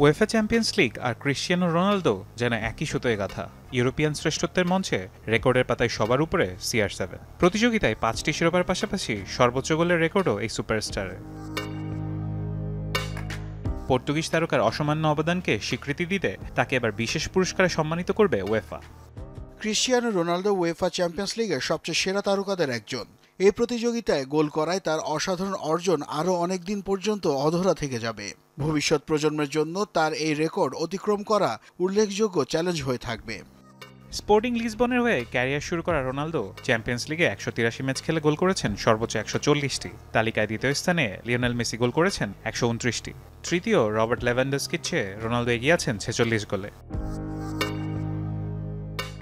UEFA champions league আর Cristiano Ronaldo যেন একই সুতোয় গাঁথা। ইউরোপিয়ান শ্রেষ্ঠত্বের মঞ্চে রেকর্ডের পাতায় সবার উপরে CR7। প্রতিযোগিতায় 5টি শিরোপার পাশাপাশি সর্বোচ্চ গোলের রেকর্ডও এই সুপারস্টারের। পর্তুগিজ তারকার অসামান্য অবদানকে স্বীকৃতি দিতে তাকে এবার বিশেষ পুরস্কারে সম্মানিত করবে UEFA. Cristiano Ronaldo UEFA champions লিগের সবচেয়ে সেরা তারকাদের একজন। এই প্রতিযোগিতায় গোল করায় তার অসাধারণ অর্জন আরও অনেক দিন পর্যন্ত অধরা থেকে যাবে। ভবিষ্যৎ প্রজন্মের জন্য তার এই রেকর্ড অতিক্রম করা উল্লেখযোগ্য চ্যালেঞ্জ হয়ে থাকবে। স্পোর্টিং লিসবনের হয়ে ক্যারিয়ার শুরু করা রোনালদো চ্যাম্পিয়ন্স লিগে 183 ম্যাচ খেলে গোল করেছেন সর্বোচ্চ 140টি। তালিকায় দ্বিতীয় স্থানে লিওনেল মেসি গোল করেছেন 129টি। তৃতীয় রবার্ট লেভানডস্কির চেয়ে রোনালদো এগিয়ে আছেন 46 গোলে।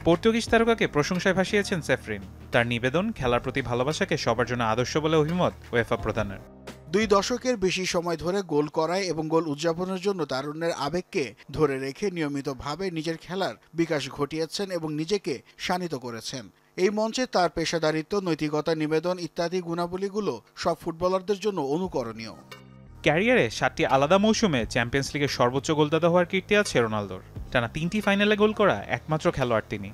পর্তুগিজ তারকাকে প্রশংসায় ভাসিয়েছেন সেফরিন। তার নিবেদন, খেলার প্রতি ভালোবাসাকে সবার জন্য আদর্শ বলে অভিমত উয়েফা প্রধানের। 2 দশকের বেশি সময় ধরে গোল করায় এবং গোল উদযাপনের জন্য তারুণ্যের আবেগকে ধরে রেখে নিয়মিতভাবে নিজের খেলার বিকাশ ঘটিয়েছেন এবং নিজেকে শানিত করেছেন। এই মঞ্চে তার পেশাদারিত্ব, নৈতিকতা, নিবেদন ইত্যাদি গুণাবলীগুলো সব ফুটবলারদের জন্য অনুকরণীয়। ক্যারিয়ারে 7টি আলাদা মৌসুমে চ্যাম্পিয়ন্স লিগের সর্বোচ্চ গোলদাতা হওয়ার কীর্তি আছে রোনালদোর। টানা 3টি ফাইনালে গোল করা একমাত্র খেলোয়াড় তিনি।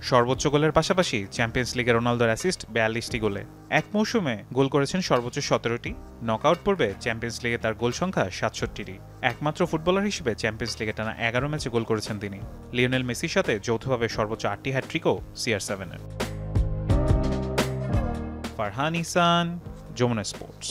সর্বোচ্চ গোলের পাশাপাশি চ্যাম্পিয়ন্স লিগে রোনালদোর অ্যাসিস্ট 42টি গোলে। এক মৌসুমে গোল করেছেন সর্বোচ্চ 17টি। নকআউট পর্বে চ্যাম্পিয়ন্স লিগে তার গোল সংখ্যা 67টি। একমাত্র ফুটবলার হিসেবে চ্যাম্পিয়ন্স লিগে টানা 11 ম্যাচে গোল করেছেন তিনি। লিওনেল মেসির সাথে যৌথভাবে সর্বোচ্চ 8টি হ্যাটট্রিকও CR7-এর। ফারহান ইহসান, যমুনা স্পোর্টস।